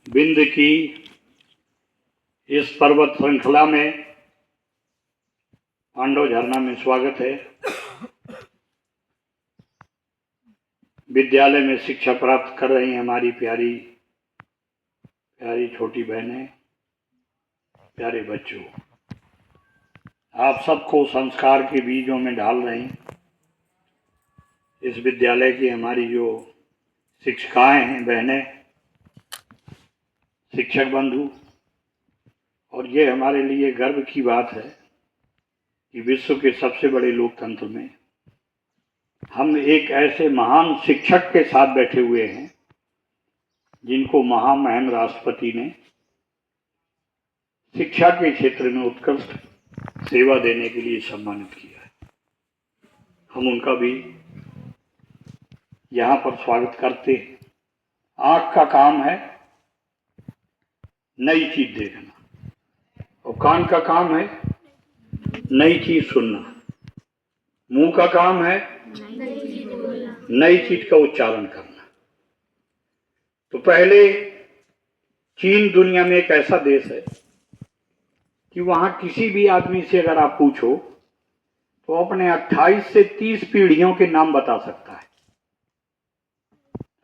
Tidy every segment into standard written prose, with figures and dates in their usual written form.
विंध्य की इस पर्वत श्रृंखला में पांडव झरना में स्वागत है। विद्यालय में शिक्षा प्राप्त कर रही हमारी प्यारी प्यारी छोटी बहनें, प्यारे बच्चों, आप सबको संस्कार के बीजों में डाल रही इस विद्यालय की हमारी जो शिक्षिकाएं हैं, बहनें, शिक्षक बंधु, और ये हमारे लिए गर्व की बात है कि विश्व के सबसे बड़े लोकतंत्र में हम एक ऐसे महान शिक्षक के साथ बैठे हुए हैं जिनको महामहिम राष्ट्रपति ने शिक्षा के क्षेत्र में उत्कृष्ट सेवा देने के लिए सम्मानित किया है। हम उनका भी यहाँ पर स्वागत करते हैं। आँख का काम है नई चीज देखना और कान का काम है नई चीज सुनना, मुंह का काम है नई चीज का उच्चारण करना। तो पहले चीन दुनिया में एक ऐसा देश है कि वहां किसी भी आदमी से अगर आप पूछो तो अपने 28 से 30 पीढ़ियों के नाम बता सकता है।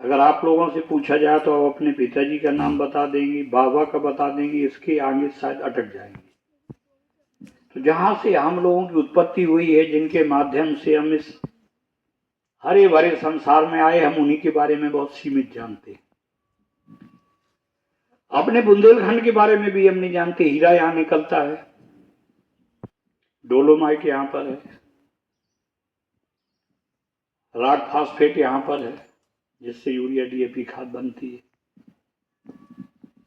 अगर आप लोगों से पूछा जाए तो आप अपने पिताजी का नाम बता देंगे, बाबा का बता देंगे, इसके आगे शायद अटक जाएंगे। तो जहां से हम लोगों की उत्पत्ति हुई है, जिनके माध्यम से हम इस हरे भरे संसार में आए, हम उन्हीं के बारे में बहुत सीमित जानते हैं। अपने बुंदेलखंड के बारे में भी हम नहीं जानते। हीरा यहाँ निकलता है, डोलोमाइट यहाँ पर है, रॉक फास्फेट यहाँ पर है जिससे यूरिया डीएपी खाद बनती है।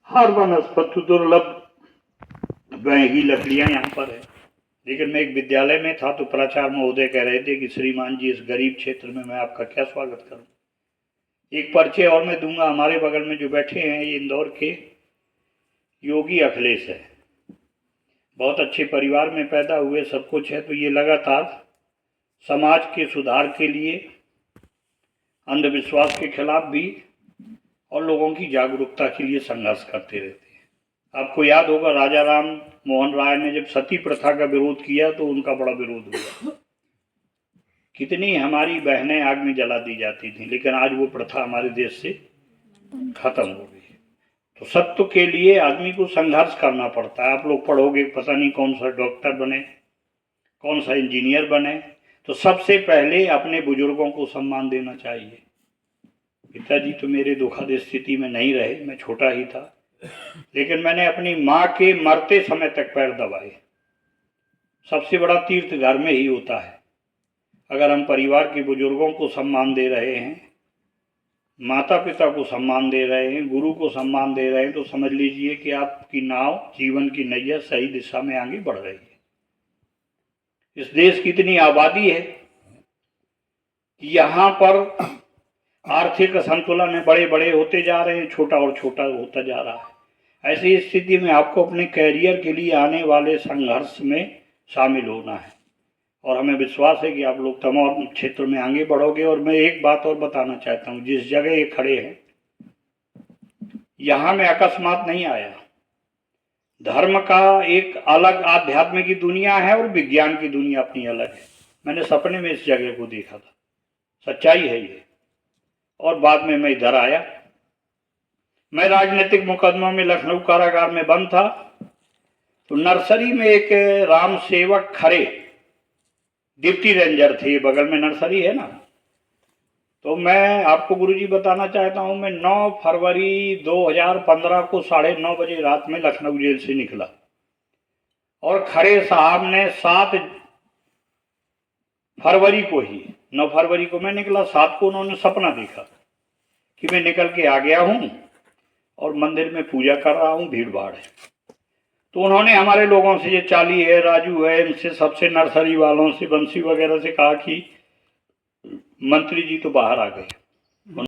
हर वनस्पति दुर्लभ वही लकड़ियां यहाँ पर है। लेकिन मैं एक विद्यालय में था तो प्राचार्य महोदय कह रहे थे कि श्रीमान जी, इस गरीब क्षेत्र में मैं आपका क्या स्वागत करूं। एक परिचय और मैं दूंगा। हमारे बगल में जो बैठे हैं ये इंदौर के योगी अखिलेश है। बहुत अच्छे परिवार में पैदा हुए, सब कुछ है। तो ये लगातार समाज के सुधार के लिए, अंधविश्वास के खिलाफ भी और लोगों की जागरूकता के लिए संघर्ष करते रहते हैं। आपको याद होगा राजा राम मोहन राय ने जब सती प्रथा का विरोध किया तो उनका बड़ा विरोध हुआ। कितनी हमारी बहनें आग में जला दी जाती थी, लेकिन आज वो प्रथा हमारे देश से खत्म हो गई। तो सत्य के लिए आदमी को संघर्ष करना पड़ता है। आप लोग पढ़ोगे, पता नहीं कौन सा डॉक्टर बने, कौन सा इंजीनियर बने, तो सबसे पहले अपने बुजुर्गों को सम्मान देना चाहिए। पिताजी तो मेरे दुखद स्थिति में नहीं रहे, मैं छोटा ही था, लेकिन मैंने अपनी माँ के मरते समय तक पैर दबाए। सबसे बड़ा तीर्थ घर में ही होता है। अगर हम परिवार के बुजुर्गों को सम्मान दे रहे हैं, माता पिता को सम्मान दे रहे हैं, गुरु को सम्मान दे रहे हैं, तो समझ लीजिए कि आपकी नाव, जीवन की नैया सही दिशा में आगे बढ़ रही है। इस देश की इतनी आबादी है कि यहाँ पर आर्थिक संतुलन बड़े बड़े होते जा रहे हैं, छोटा और छोटा होता जा रहा है। ऐसी स्थिति में आपको अपने कैरियर के लिए आने वाले संघर्ष में शामिल होना है और हमें विश्वास है कि आप लोग तमाम क्षेत्र में आगे बढ़ोगे। और मैं एक बात और बताना चाहता हूँ, जिस जगह ये खड़े हैं यहाँ मैं अकस्मात नहीं आया। धर्म का एक अलग आध्यात्म की दुनिया है और विज्ञान की दुनिया अपनी अलग है। मैंने सपने में इस जगह को देखा था, सच्चाई है ये। और बाद में मैं इधर आया। मैं राजनीतिक मुकदमों में लखनऊ कारागार में बंद था। तो नर्सरी में एक राम सेवक खरे डिप्टी रेंजर थे, बगल में नर्सरी है ना। तो मैं आपको गुरुजी बताना चाहता हूं, मैं 9 फरवरी 2015 को 9:30 बजे रात में लखनऊ जेल से निकला और खरे साहब ने 7 फरवरी को ही, 9 फरवरी को मैं निकला, 7 को उन्होंने सपना देखा कि मैं निकल के आ गया हूं और मंदिर में पूजा कर रहा हूं, भीड़ भाड़ है। तो उन्होंने हमारे लोगों से, ये चाली है, राजू है, इनसे सबसे, नर्सरी वालों से, बंसी वगैरह से कहा कि मंत्री जी तो बाहर आ गए।